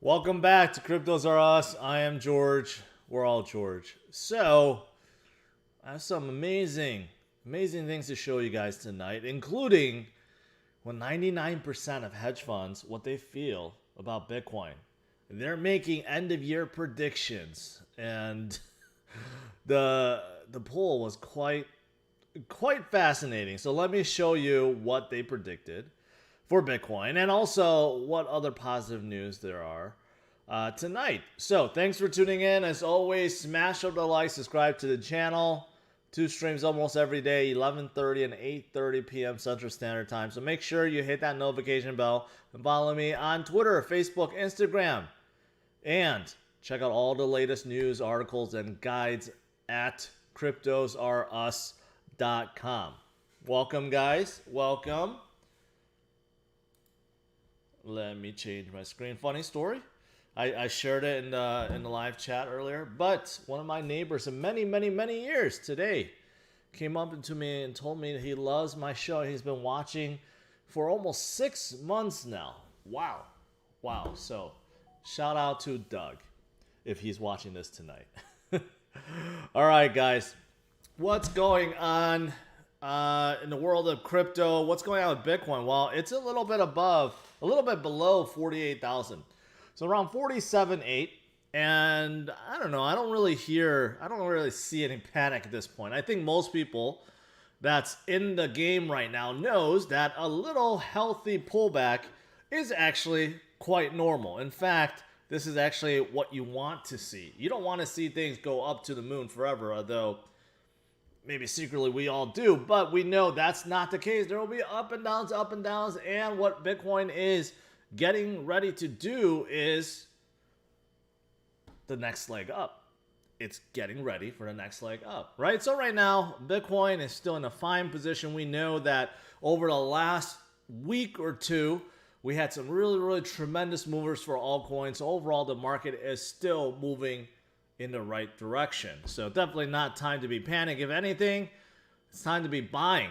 Welcome back to CryptosRUs. I am George. We're all George. So, I have some amazing things to show you guys tonight, including when 99% of hedge funds, what they feel about Bitcoin. They're making end of year predictions, and the poll was quite fascinating. So let me show you what they predicted for Bitcoin and also what other positive news there are tonight. So thanks for tuning in. As always, smash up the like, subscribe to the channel. Two streams almost every day, 11:30 and 8:30 p.m. Central Standard Time. So make sure you hit that notification bell and follow me on Twitter, Facebook, Instagram. And check out all the latest news, articles, and guides at CryptosRUs.com. Welcome, guys. Welcome. Let me change my screen. Funny story. I shared it in the live chat earlier, but one of my neighbors in many years today came up to me and told me that he loves my show. He's been watching for almost 6 months now. Wow. So shout out to Doug if he's watching this tonight. All right, guys. What's going on in the world of crypto? What's going on with Bitcoin? Well, it's a little bit below 48,000. So around 47.8, and I don't know. I don't really see any panic at this point. I think most people that's in the game right now knows that a little healthy pullback is actually quite normal. In fact, this is actually what you want to see. You don't want to see things go up to the moon forever, although maybe secretly we all do, but we know that's not the case. There will be up and downs, and what Bitcoin is getting ready to do is the next leg up. It's getting ready for the next leg up, right? So right now, Bitcoin is still in a fine position. We know that over the last week or two, we had some really tremendous movers for altcoins. So overall, the market is still moving in the right direction. So definitely not time to be panic. If anything, it's time to be buying.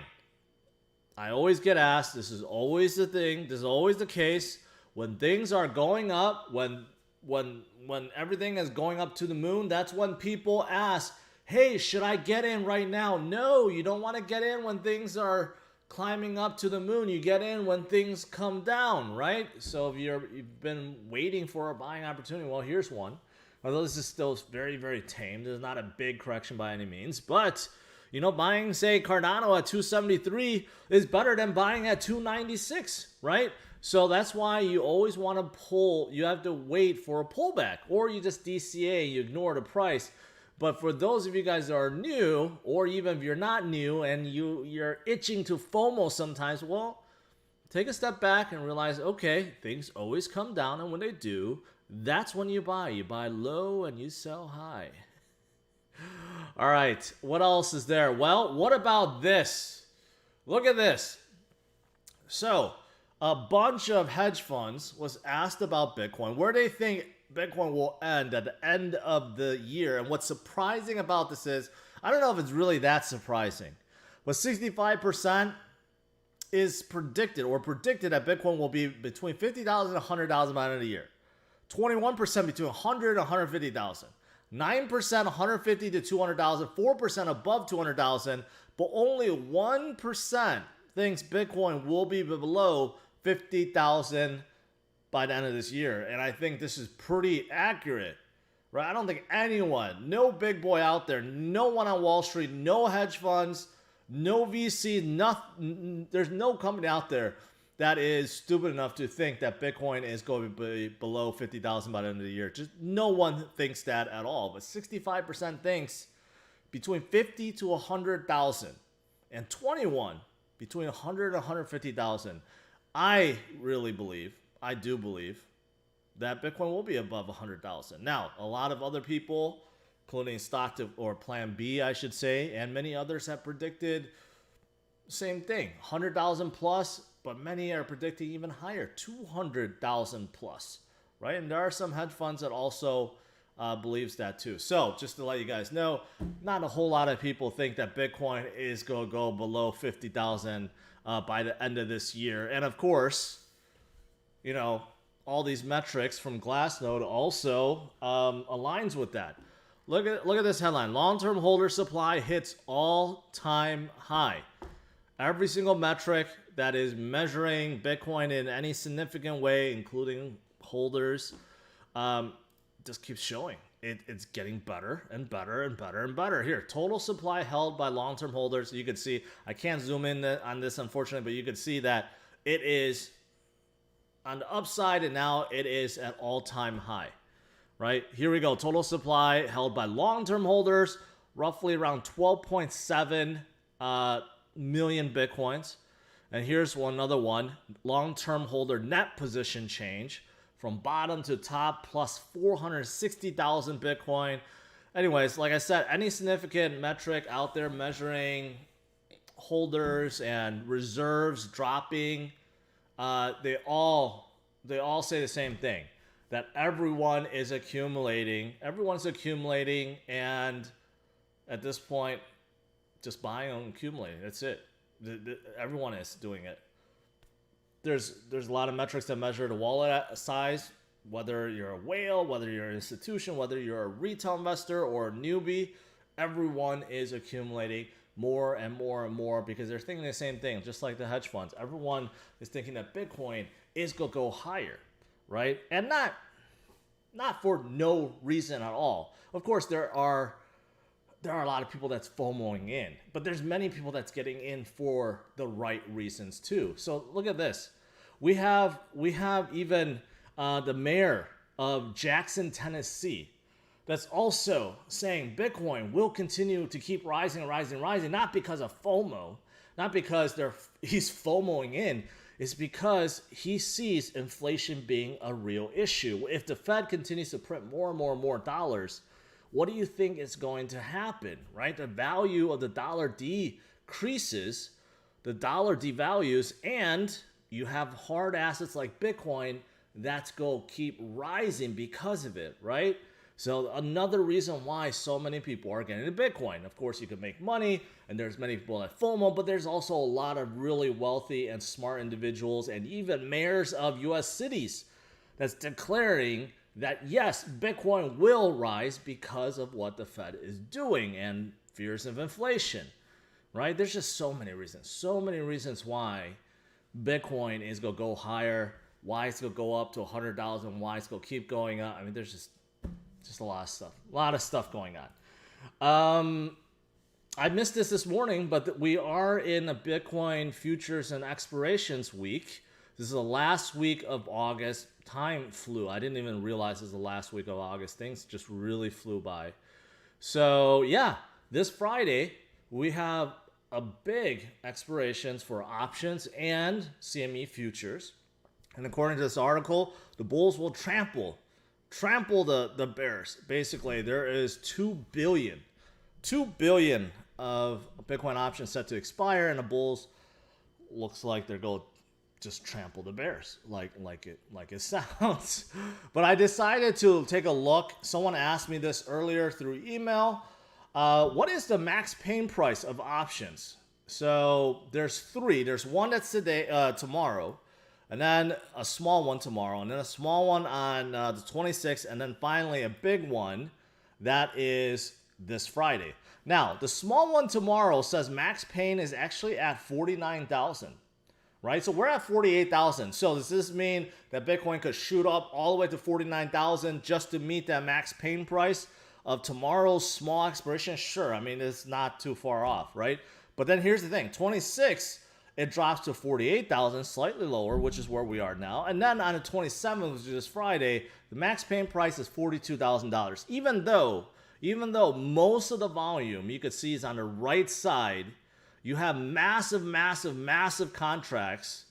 I always get asked, this is always the thing, this is always the case, when things are going up, when everything is going up to the moon, that's when people ask, hey, should I get in right now? No, you don't want to get in when things are climbing up to the moon. You get in when things come down, right? So if you've been waiting for a buying opportunity, well, here's one. Although this is still very tame. There's not a big correction by any means. But, buying, say, Cardano at 273 is better than buying at 296, right? So that's why you always want to pull. You have to wait for a pullback. Or you just DCA, you ignore the price. But for those of you guys that are new, or even if you're not new and you're itching to FOMO sometimes, well, take a step back and realize, okay, things always come down. And when they do, that's when you buy. You buy low and you sell high. All right, what else is there? Well, what about this? Look at this. So, a bunch of hedge funds was asked about Bitcoin, where they think Bitcoin will end at the end of the year. And what's surprising about this is, I don't know if it's really that surprising, but 65% is predicted that Bitcoin will be between 50,000 and 100,000 by the end of the year. 21% between 100 and 150,000. 9% 150 to 200,000. 4% above 200,000. But only 1% thinks Bitcoin will be below 50,000 by the end of this year. And I think this is pretty accurate, right? I don't think anyone, no big boy out there, no one on Wall Street, no hedge funds, no VC, nothing, there's no company out there that is stupid enough to think that Bitcoin is going to be below 50,000 by the end of the year. Just no one thinks that at all. But 65% thinks between 50 to 100,000, and 21 between 100 and 150,000. I do believe that Bitcoin will be above 100,000. Now, a lot of other people, including or Plan B, I should say, and many others have predicted same thing, 100,000 plus, but many are predicting even higher, 200,000 plus, right? And there are some hedge funds that also believes that too. So just to let you guys know, not a whole lot of people think that Bitcoin is going to go below 50,000 by the end of this year. And of course, all these metrics from Glassnode also aligns with that. Look at this headline. Long-term holder supply hits all-time high. Every single metric that is measuring Bitcoin in any significant way, including holders, just keeps showing. It's getting better and better and better and better. Here, total supply held by long-term holders. You can see, I can't zoom in on this, unfortunately, but you can see that it is on the upside, and now it is at all-time high. Right? Here we go. Total supply held by long-term holders, roughly around 12.7 million Bitcoins. And here's another one. Long-term holder net position change from bottom to top plus 460,000 Bitcoin. Anyways, like I said, any significant metric out there measuring holders and reserves dropping, they all say the same thing. That everyone is accumulating. Everyone's accumulating, and at this point, just buying and accumulating. That's it. Everyone is doing it. There's a lot of metrics that measure the wallet size, whether you're a whale, whether you're an institution, whether you're a retail investor or a newbie. Everyone is accumulating more and more and more because they're thinking the same thing, just like the hedge funds. Everyone is thinking that Bitcoin is going to go higher. Right? And not for no reason at all. Of course, there are a lot of people that's FOMOing in, but there's many people that's getting in for the right reasons too. So look at this. We have even the mayor of Jackson, Tennessee, that's also saying Bitcoin will continue to keep rising, not because of FOMO, not because he's FOMOing in. Is because he sees inflation being a real issue. If the Fed continues to print more and more and more dollars, what do you think is going to happen, right? The value of the dollar decreases, the dollar devalues, and you have hard assets like Bitcoin that's going to keep rising because of it, right? So another reason why so many people are getting into Bitcoin. Of course, you can make money, and there's many people that FOMO, but there's also a lot of really wealthy and smart individuals and even mayors of U.S. cities that's declaring that, yes, Bitcoin will rise because of what the Fed is doing and fears of inflation, right? There's just so many reasons why Bitcoin is going to go higher, why it's going to go up to $100,000, why it's going to keep going up. I mean, there's just a lot of stuff going on. I missed this morning, but we are in a Bitcoin futures and expirations week. This is the last week of August. Time flew. I didn't even realize it was the last week of August. Things just really flew by. So yeah, this Friday we have a big expirations for options and CME futures. And according to this article, the bulls will trample the bears. Basically, there is 2 billion of Bitcoin options set to expire, and the bulls looks like they're going to just trample the bears like it sounds. But I decided to take a look. Someone asked me this earlier through email. What is the max pain price of options? So there's 3. There's one that's tomorrow, and then a small one tomorrow, and then a small one on the 26th, and then finally a big one that is this Friday. Now, the small one tomorrow says max pain is actually at 49,000, right? So we're at 48,000. So does this mean that Bitcoin could shoot up all the way to 49,000 just to meet that max pain price of tomorrow's small expiration? Sure. I mean, it's not too far off, right? But then here's the thing. 26, it drops to 48,000, slightly lower, which is where we are now. And then on the 27th, which is this Friday, the max pain price is $42,000. Even though most of the volume you could see is on the right side, you have massive contracts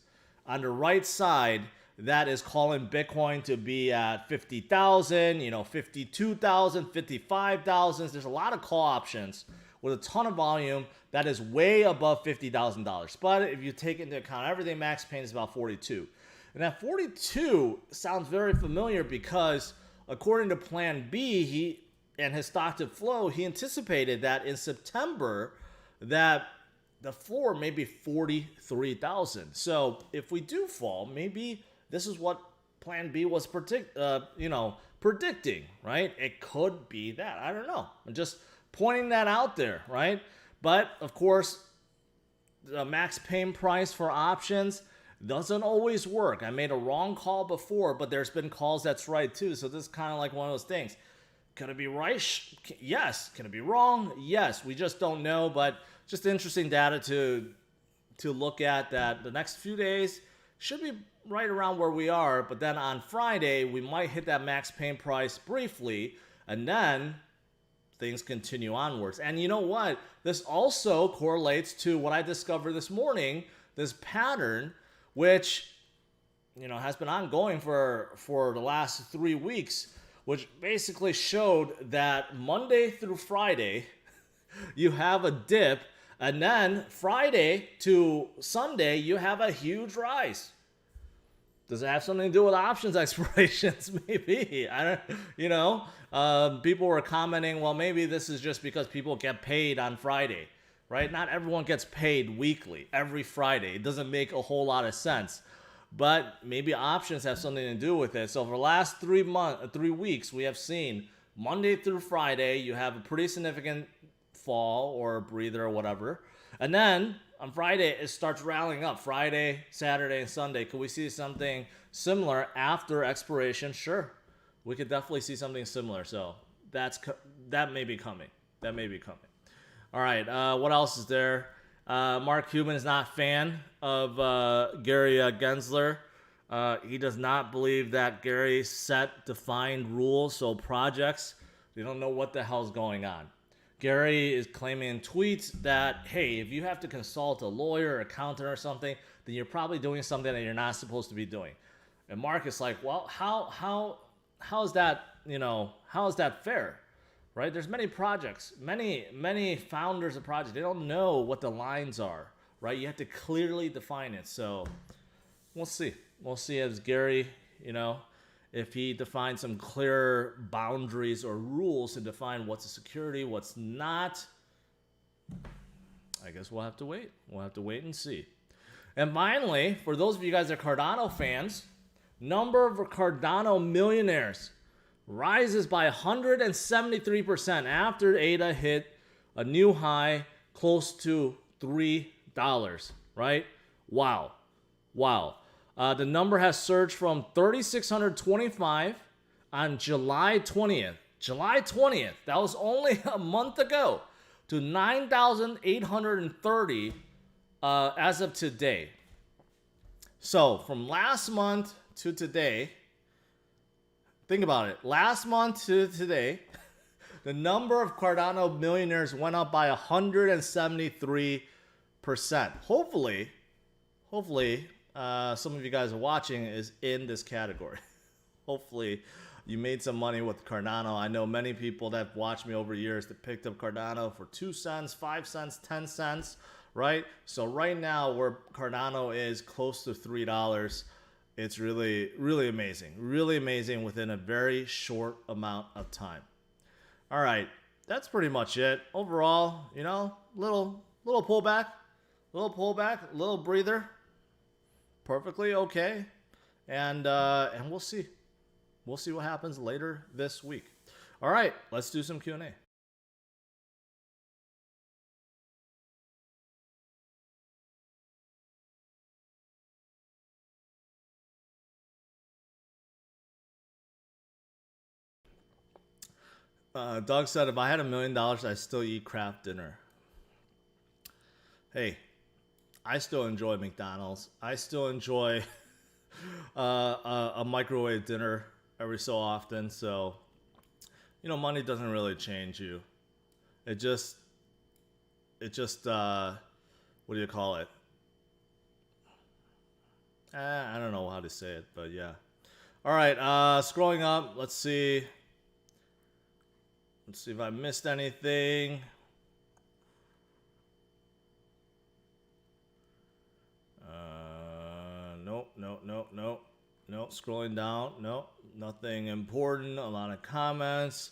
on the right side that is calling Bitcoin to be at 50,000, 52,000, 55,000. There's a lot of call options with a ton of volume that is way above $50,000. But if you take into account everything, max pain is about 42. And that 42 sounds very familiar because according to Plan B, and his stock to flow, he anticipated that in September that the floor may be 43,000. So if we do fall, maybe this is what Plan B was predicting, right? It could be that. I don't know. I'm just pointing that out there, right? But of course, the max paying price for options doesn't always work. I made a wrong call before, but there's been calls that's right too. So this is kind of like one of those things. Could it be right? Yes. Can it be wrong? Yes. We just don't know, but just interesting data to look at, that the next few days should be right around where we are. But then on Friday, we might hit that max paying price briefly, and then things continue onwards. And you know what? This also correlates to what I discovered this morning, this pattern, which has been ongoing for the last 3 weeks, which basically showed that Monday through Friday, you have a dip, and then Friday to Sunday, you have a huge rise. Does it have something to do with options expirations? Maybe. I don't, people were commenting, well, maybe this is just because people get paid on Friday, right? Not everyone gets paid weekly, every Friday. It doesn't make a whole lot of sense. But maybe options have something to do with it. So for the last 3 weeks, we have seen Monday through Friday, you have a pretty significant fall or a breather or whatever. And then on Friday, it starts rallying up. Friday, Saturday, and Sunday. Could we see something similar after expiration? Sure. We could definitely see something similar. So that may be coming. That may be coming. All right. What else is there? Mark Cuban is not a fan of Gary Gensler. He does not believe that Gary set defined rules, so projects, they don't know what the hell's going on. Gary is claiming in tweets that, hey, if you have to consult a lawyer or accountant or something, then you're probably doing something that you're not supposed to be doing. And Mark is like, well, how is that, how is that fair? Right? There's many projects, many founders of projects. They don't know what the lines are, right? You have to clearly define it. So we'll see. We'll see as Gary, if he defines some clear boundaries or rules to define what's a security, what's not. I guess we'll have to wait. We'll have to wait and see. And finally, for those of you guys that are Cardano fans, number of Cardano millionaires rises by 173% after ADA hit a new high close to $3, right? Wow. The number has surged from 3,625 on July 20th. July 20th, that was only a month ago, to 9,830 as of today. So from last month to today, think about it. Last month to today, the number of Cardano millionaires went up by 173%. Hopefully, some of you guys are watching is in this category. Hopefully, you made some money with Cardano. I know many people that have watched me over years that picked up Cardano for 2 cents, 5 cents, 10 cents, right? So right now, where Cardano is close to $3, it's really, really amazing. Really amazing within a very short amount of time. All right, that's pretty much it. Overall, little pullback, little breather. Perfectly okay, and we'll see. We'll see what happens later this week. All right, let's do some Q&A. Doug said, if I had $1 million, I'd still eat Kraft dinner. Hey, I still enjoy McDonald's. I still enjoy a microwave dinner every so often. So, money doesn't really change you. It just, what do you call it? I don't know how to say it, but yeah. All right, scrolling up, let's see. Let's see if I missed anything. Nope. Scrolling down. Nope. Nothing important. A lot of comments.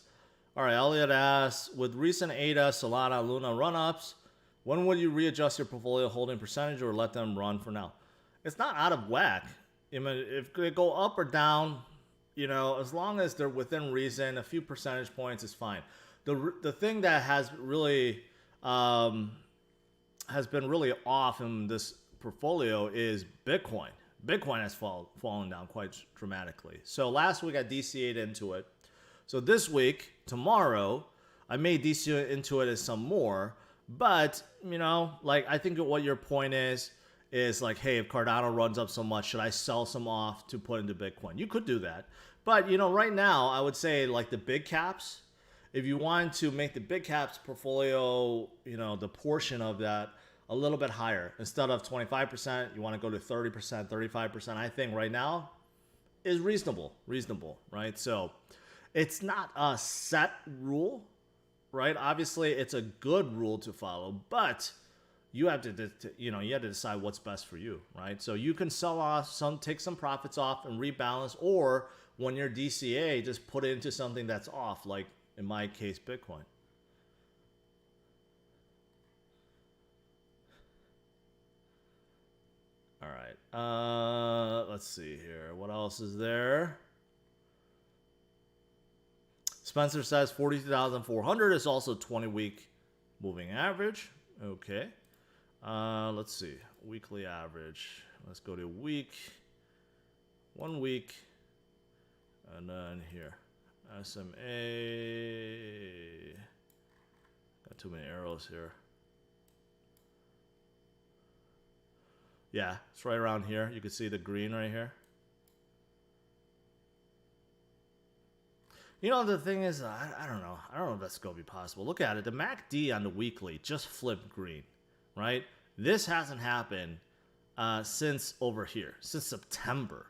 All right. Elliot asks, with recent ADA, Solana, Luna run-ups, when would you readjust your portfolio holding percentage or let them run for now? It's not out of whack. If they go up or down, as long as they're within reason, a few percentage points is fine. The thing that has been really off in this portfolio is Bitcoin. Bitcoin has fallen down quite dramatically. So last week I DCA'd into it. So this week, tomorrow, I may DC into it as some more. But, I think what your point is like, hey, if Cardano runs up so much, should I sell some off to put into Bitcoin? You could do that. But, right now, I would say like the big caps, if you want to make the big caps portfolio, the portion of that a little bit higher, instead of 25%, you want to go to 30%, 35%. I think right now is reasonable, right? So it's not a set rule, right? Obviously, it's a good rule to follow, but you have to decide what's best for you, right? So you can sell off take some profits off and rebalance, or when you're DCA, just put it into something that's off, like in my case, Bitcoin. All right. Let's see here. What else is there? Spencer says 42,400 is also 20-week moving average. Okay. Let's see. Weekly average. Let's go to week. 1 week. And then here. SMA. Got too many arrows here. Yeah, it's right around here. You can see the green right here. The thing is, I don't know. I don't know if that's going to be possible. Look at it. The MACD on the weekly just flipped green, right? This hasn't happened since over here, since September.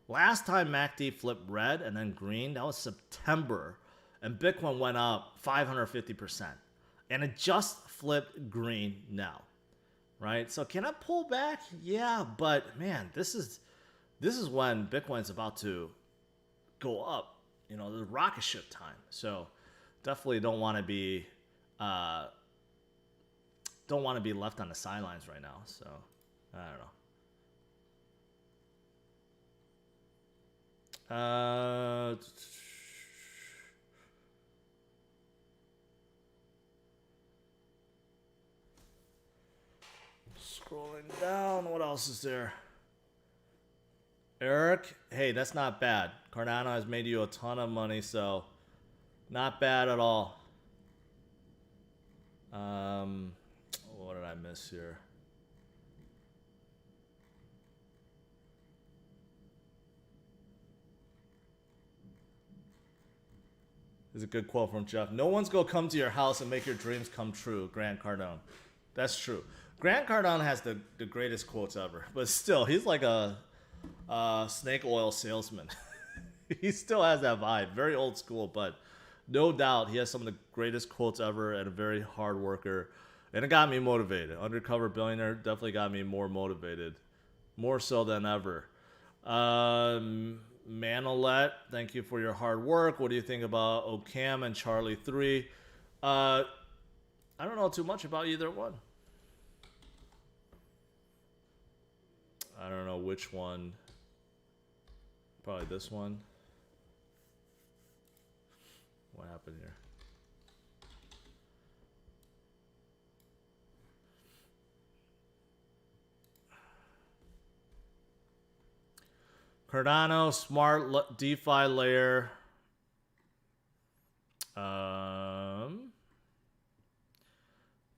Last time MACD flipped red and then green, that was September. And Bitcoin went up 550%. And it just flipped green now, right? So can I pull back? Yeah, but man, this is when Bitcoin's about to go up. The rocket ship time. So definitely don't want to be left on the sidelines right now. So I don't know. Scrolling down, what else is there? Eric, hey, that's not bad. Cardano has made you a ton of money, so not bad at all. What did I miss here? There's a good quote from Jeff. No one's going to come to your house and make your dreams come true, Grant Cardone. That's true. Grant Cardone has the greatest quotes ever, but still, he's like a snake oil salesman. He still has that vibe. Very old school, but no doubt he has some of the greatest quotes ever and a very hard worker. And it got me motivated. Undercover Billionaire definitely got me more motivated. More so than ever. Manolette, thank you for your hard work. What do you think about Ocam and Charlie 3? I don't know too much about either one. I don't know which one. Probably this one. What happened here? Cardano smart DeFi layer.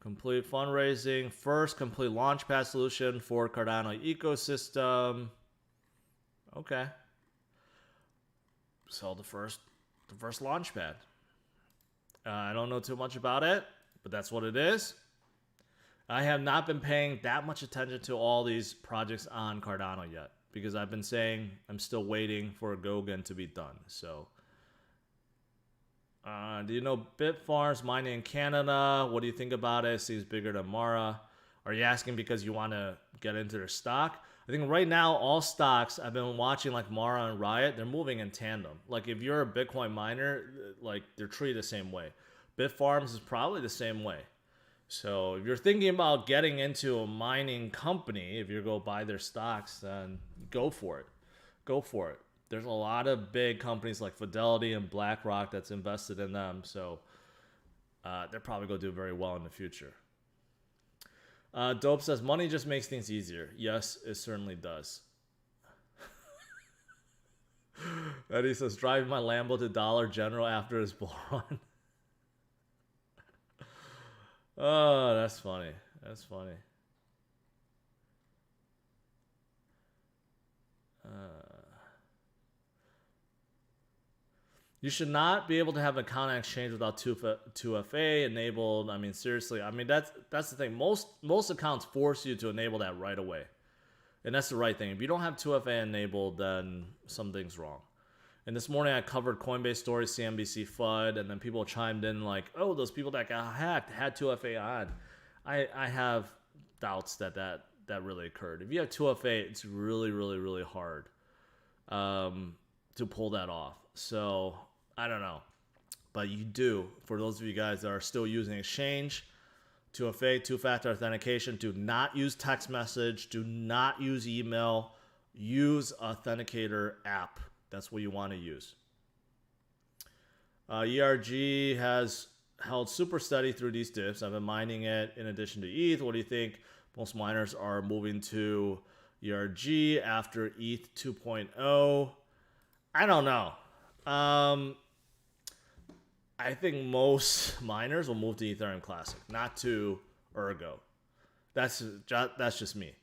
Complete fundraising. First complete launchpad solution for Cardano ecosystem. Okay. So the first launchpad. I don't know too much about it, but that's what it is. I have not been paying that much attention to all these projects on Cardano yet, because I've been saying I'm still waiting for Gogan to be done. So, do you know Bitfarms mining in Canada? What do you think about it? It seems bigger than Mara. Are you asking because you want to get into their stock? I think right now all stocks I've been watching, like Mara and Riot, they're moving in tandem. Like if you're a Bitcoin miner, like they're treated the same way. Bitfarms is probably the same way. So if you're thinking about getting into a mining company, if you go buy their stocks, then go for it. go for it. There's a lot of big companies like Fidelity and BlackRock that's invested in them, so they're probably going to do very well in the future. Dope says, money just makes things easier. Yes, it certainly does. Eddie says, driving my Lambo to Dollar General after his bull run. Oh, that's funny. That's funny. You should not be able to have an account on exchange without 2FA enabled. I mean, seriously. I mean, that's the thing. Most accounts force you to enable that right away. And that's the right thing. If you don't have 2FA enabled, then something's wrong. And this morning I covered Coinbase stories, CNBC FUD, and then people chimed in like, oh, those people that got hacked had 2FA on. I have doubts that really occurred. If you have 2FA, it's really, really, really hard to pull that off. So I don't know. But you do. For those of you guys that are still using Exchange, 2FA, two-factor authentication, do not use text message, do not use email, use Authenticator app. That's what you want to use. ERG has held super steady through these dips. I've been mining it in addition to ETH. What do you think? Most miners are moving to ERG after ETH 2.0. I don't know. I think most miners will move to Ethereum Classic, not to Ergo. That's just me.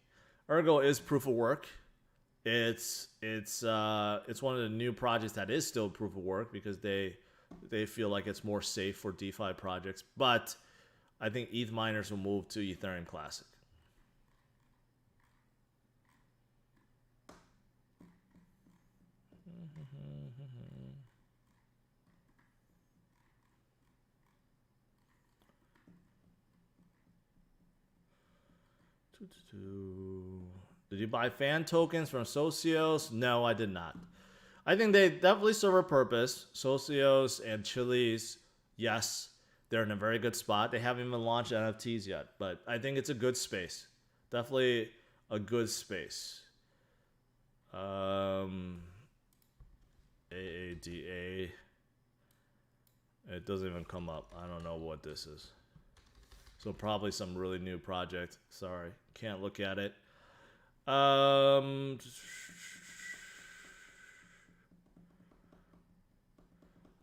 Ergo is proof of work. It's one of the new projects that is still proof of work because they feel like it's more safe for DeFi projects. But I think ETH miners will move to Ethereum Classic. Did you buy fan tokens from Socios? No, I did not. I think they definitely serve a purpose. Socios and Chili's, yes, they're in a very good spot. They haven't even launched NFTs yet, but I think it's a good space. Definitely a good space. AADA. It doesn't even come up. I don't know what this is. So probably some really new project. Sorry, can't look at it. I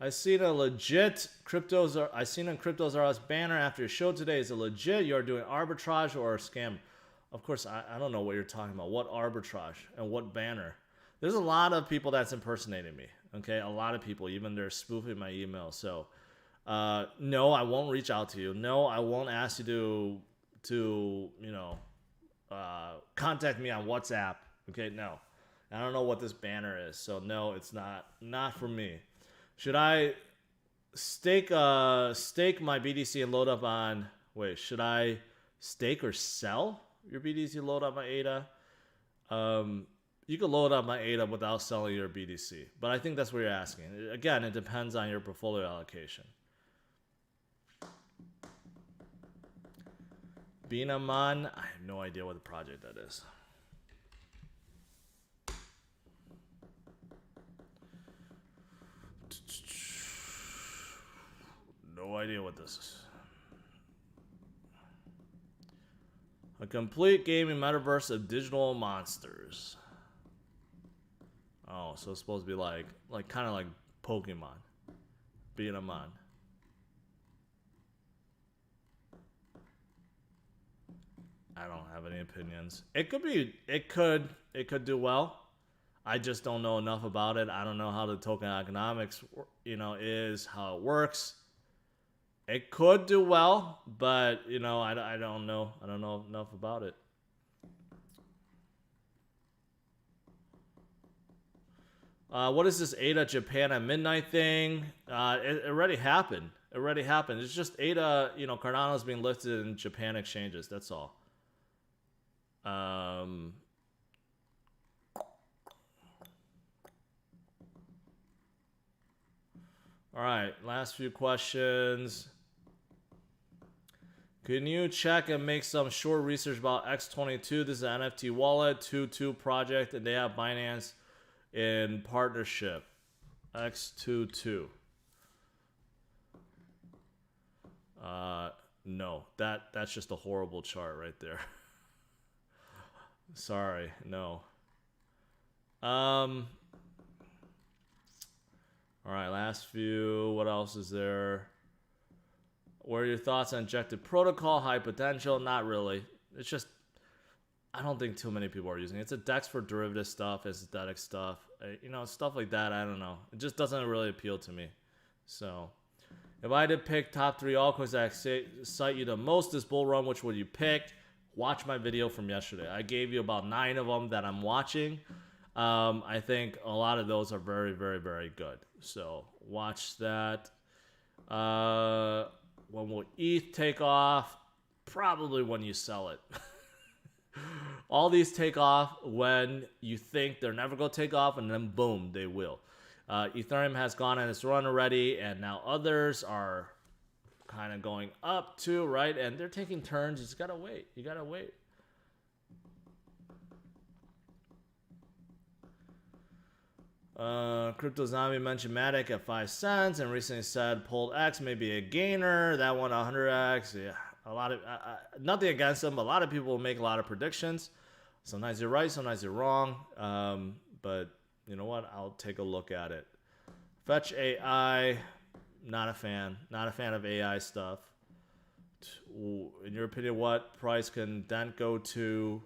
seen a legit CryptosRUs banner after your show today. Is it legit? You are doing arbitrage or a scam? Of course, I don't know what you're talking about. What arbitrage and what banner? There's a lot of people that's impersonating me. Okay, a lot of people. Even they're spoofing my email. So. No, I won't reach out to you. No, I won't ask you to contact me on WhatsApp. Okay, no. I don't know what this banner is, so no, it's not for me. Should I stake my BTC and load up on? Wait, should I stake or sell your BTC? Load up my ADA. You can load up my ADA without selling your BTC, but I think that's what you're asking. Again, it depends on your portfolio allocation. Binaman, I have no idea what the project that is. No idea what this is. A complete gaming metaverse of digital monsters. Oh, so it's supposed to be like kind of like Pokemon. Binaman. I don't have any opinions. It could do well. I just don't know enough about it. I don't know how the token economics, is, how it works. It could do well, but I don't know. I don't know enough about it. What is this ADA Japan at midnight thing? It already happened. It's just ADA, Cardano's being listed in Japan exchanges. That's all. All right, last few questions. Can you check and make some short research about X22? This is an NFT wallet, 2.2 project, and they have Binance in partnership. X22. No, that's just a horrible chart right there. Sorry, no. All right, last few. What else is there? What are your thoughts on injected protocol? High potential? Not really. It's just, I don't think too many people are using it. It's a DEX for derivative stuff, aesthetic stuff. You know, stuff like that, I don't know. It just doesn't really appeal to me. So, if I did pick top 3 altcoins that excite you the most this bull run, which would you pick? Watch my video from yesterday. I gave you about 9 of them that I'm watching. I think a lot of those are very, very, very good. So watch that. When will ETH take off? Probably when you sell it. All these take off when you think they're never going to take off, and then boom, they will. Ethereum has gone on its run already, and now others are kind of going up too, right? And they're taking turns. You just got to wait. You got to wait. Crypto Zombie mentioned Matic at 5 cents and recently said pulled X may be a gainer. That one 100X. Yeah, a lot of nothing against them, but a lot of people will make a lot of predictions. Sometimes you're right, sometimes you're wrong. But you know what? I'll take a look at it. Fetch AI, not a fan. Not a fan of AI stuff. In your opinion, what price can Dent go to?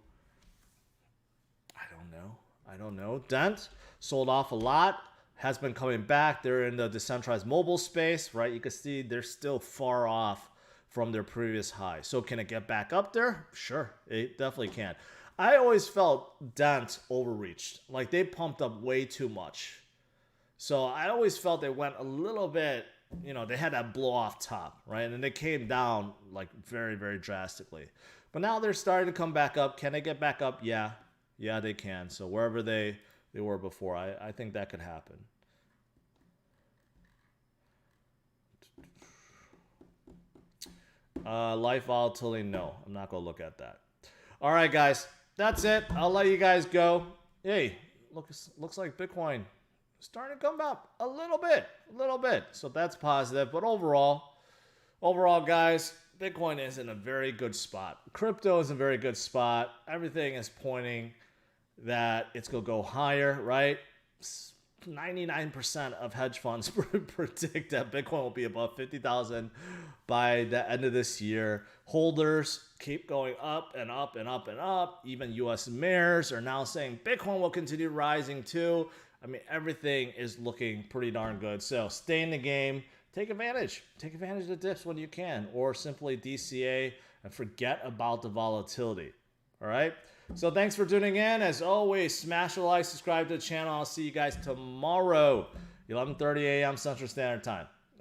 I don't know. Dent sold off a lot, has been coming back. They're in the decentralized mobile space, right? You can see they're still far off from their previous high. So can it get back up there? Sure, it definitely can. I always felt Dent overreached. Like they pumped up way too much. So I always felt they went a little bit, you know, they had that blow off top, right? And then they came down like very, very drastically. But now they're starting to come back up. Can they get back up? Yeah. Yeah, they can. So wherever they were before, I think that could happen. Life volatility, no. I'm not going to look at that. All right, guys. That's it. I'll let you guys go. Hey, looks like Bitcoin is starting to come up a little bit. So that's positive. But overall, guys, Bitcoin is in a very good spot. Crypto is in a very good spot. Everything is pointing that it's going to go higher, right? 99% of hedge funds predict that Bitcoin will be above 50,000 by the end of this year. Holders keep going up and up and up and up. Even US mayors are now saying Bitcoin will continue rising too. I mean, everything is looking pretty darn good. So stay in the game. Take advantage. Take advantage of the dips when you can, or simply DCA and forget about the volatility. All right? So thanks for tuning in. As always, smash a like, subscribe to the channel. I'll see you guys tomorrow, 11:30 a.m. Central Standard Time.